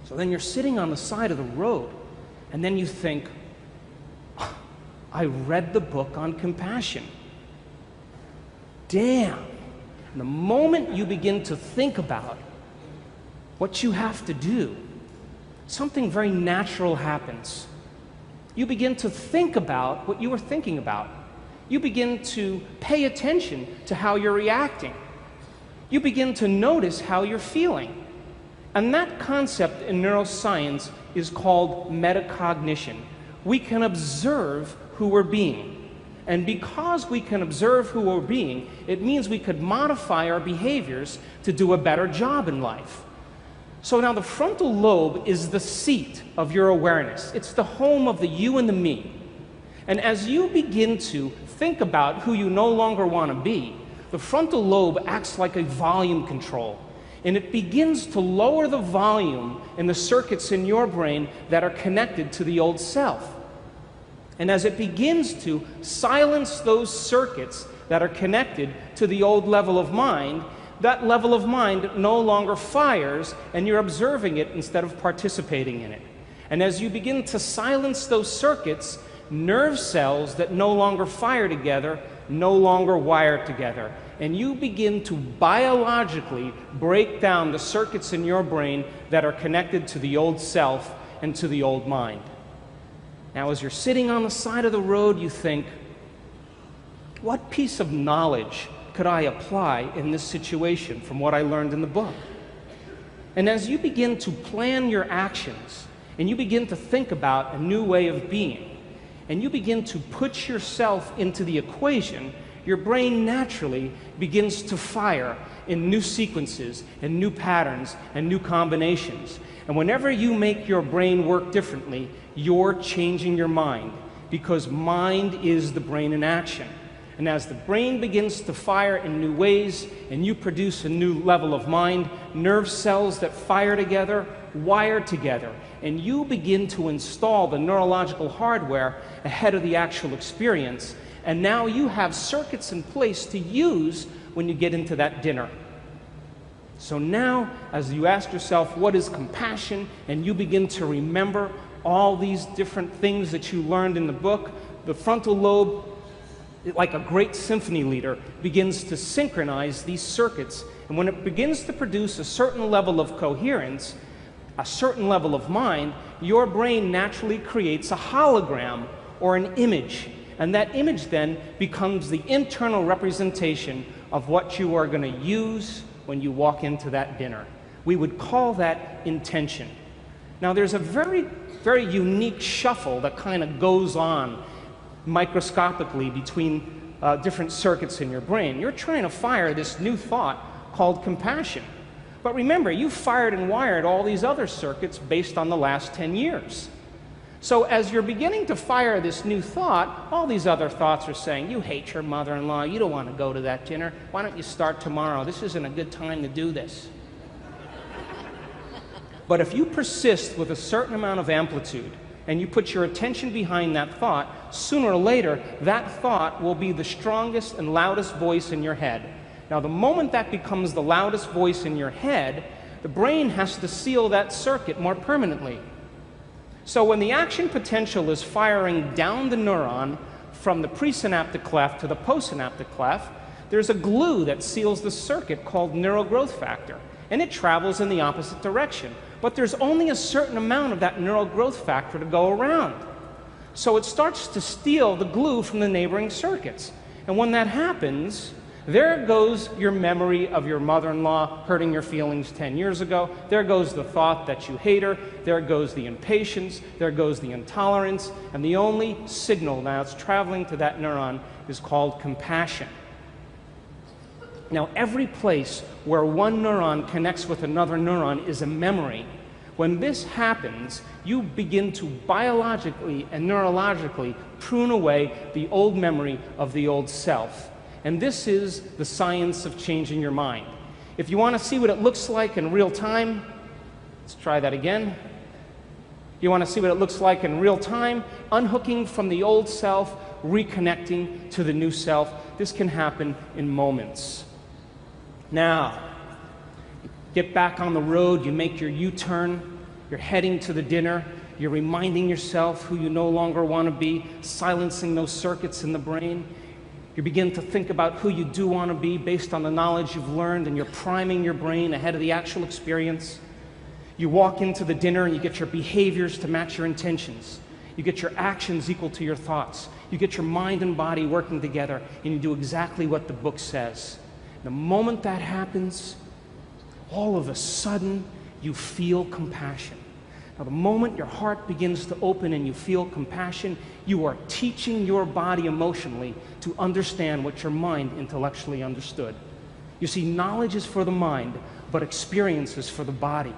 So then you're sitting on the side of the road, and then you think, I read the book on compassion. Damn. And the moment you begin to think about what you have to do, something very natural happens. You begin to think about what you were thinking about. You begin to pay attention to how you're reacting. You begin to notice how you're feeling. And that concept in neuroscience is called metacognition. We can observe who we're being. And because we can observe who we're being, it means we could modify our behaviors to do a better job in life. So now the frontal lobe is the seat of your awareness. It's the home of the you and the me. And as you begin to think about who you no longer want to be, the frontal lobe acts like a volume control. And it begins to lower the volume in the circuits in your brain that are connected to the old self. And as it begins to silence those circuits that are connected to the old level of mind, that level of mind no longer fires, and you're observing it instead of participating in it. And as you begin to silence those circuits, nerve cells that no longer fire together no longer wire together. And you begin to biologically break down the circuits in your brain that are connected to the old self and to the old mind. Now, as you're sitting on the side of the road, you think, what piece of knowledge could I apply in this situation from what I learned in the book? And as you begin to plan your actions, and you begin to think about a new way of being, and you begin to put yourself into the equation, your brain naturally begins to fire in new sequences and new patterns and new combinations. And whenever you make your brain work differently, you're changing your mind, because mind is the brain in action. And as the brain begins to fire in new ways and you produce a new level of mind, nerve cells that fire together wire together, and you begin to install the neurological hardware ahead of the actual experience. And now you have circuits in place to use when you get into that dinner. So now, as you ask yourself, what is compassion? And you begin to remember all these different things that you learned in the book, the frontal lobe, like a great symphony leader, begins to synchronize these circuits. And when it begins to produce a certain level of coherence, a certain level of mind, your brain naturally creates a hologram or an image. And that image then becomes the internal representation of what you are going to use when you walk into that dinner. We would call that intention. Now, there's a very, very unique shuffle that kind of goes on microscopically between different circuits in your brain. You're trying to fire this new thought called compassion. But remember, you fired and wired all these other circuits based on the last 10 years. So as you're beginning to fire this new thought, all these other thoughts are saying, you hate your mother-in-law, you don't want to go to that dinner, why don't you start tomorrow? This isn't a good time to do this. But if you persist with a certain amount of amplitude, and you put your attention behind that thought, sooner or later, that thought will be the strongest and loudest voice in your head. Now, the moment that becomes the loudest voice in your head, the brain has to seal that circuit more permanently. So when the action potential is firing down the neuron from the presynaptic cleft to the postsynaptic cleft, there's a glue that seals the circuit called neural growth factor, and it travels in the opposite direction. But there's only a certain amount of that neural growth factor to go around. So it starts to steal the glue from the neighboring circuits. And when that happens, there goes your memory of your mother-in-law hurting your feelings 10 years ago. There goes the thought that you hate her. There goes the impatience. There goes the intolerance. And the only signal now that's traveling to that neuron is called compassion. Now, every place where one neuron connects with another neuron is a memory. When this happens, you begin to biologically and neurologically prune away the old memory of the old self. And this is the science of changing your mind. If you want to see what it looks like in real time, let's try that again. You want to see what it looks like in real time, unhooking from the old self, reconnecting to the new self. This can happen in moments. Now, get back on the road, you make your U-turn, you're heading to the dinner, you're reminding yourself who you no longer want to be, silencing those circuits in the brain. You begin to think about who you do want to be based on the knowledge you've learned, and you're priming your brain ahead of the actual experience. You walk into the dinner and you get your behaviors to match your intentions. You get your actions equal to your thoughts. You get your mind and body working together, and you do exactly what the book says. The moment that happens, all of a sudden, you feel compassion. Now, the moment your heart begins to open and you feel compassion, you are teaching your body emotionally to understand what your mind intellectually understood. You see, knowledge is for the mind, but experience is for the body.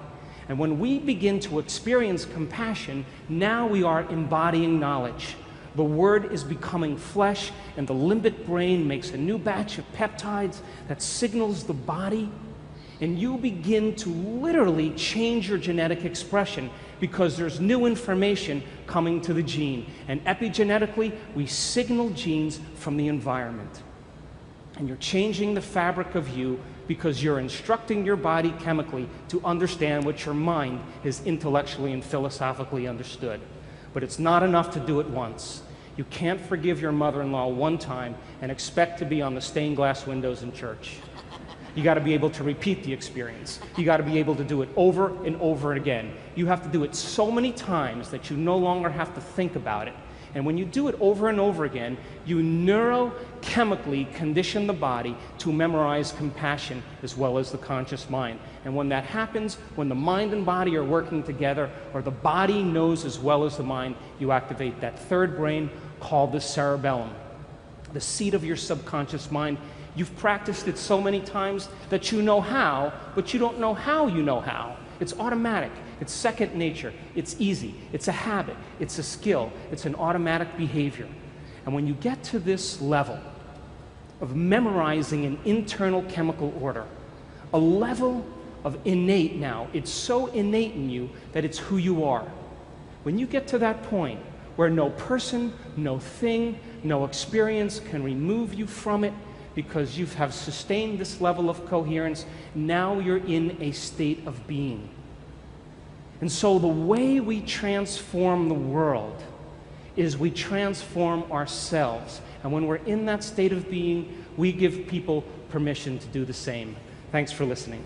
And when we begin to experience compassion, now we are embodying knowledge. The word is becoming flesh, and the limbic brain makes a new batch of peptides that signals the body, and you begin to literally change your genetic expression because there's new information coming to the gene. And epigenetically, we signal genes from the environment. And you're changing the fabric of you because you're instructing your body chemically to understand what your mind has intellectually and philosophically understood. But it's not enough to do it once. You can't forgive your mother-in-law one time and expect to be on the stained glass windows in church. You got to be able to repeat the experience. You got to be able to do it over and over again. You have to do it so many times that you no longer have to think about it. And when you do it over and over again, you neurochemically condition the body to memorize compassion as well as the conscious mind. And when that happens, when the mind and body are working together, or the body knows as well as the mind, you activate that third brain called the cerebellum, the seat of your subconscious mind. You've practiced it so many times that you know how, but you don't know how you know how. It's automatic. It's second nature. It's easy. It's a habit. It's a skill. It's an automatic behavior. And when you get to this level of memorizing an internal chemical order, a level of innate now, it's so innate in you that it's who you are. When you get to that point where no person, no thing, no experience can remove you from it, because you have sustained this level of coherence, now you're in a state of being. And so the way we transform the world is we transform ourselves. And when we're in that state of being, we give people permission to do the same. Thanks for listening.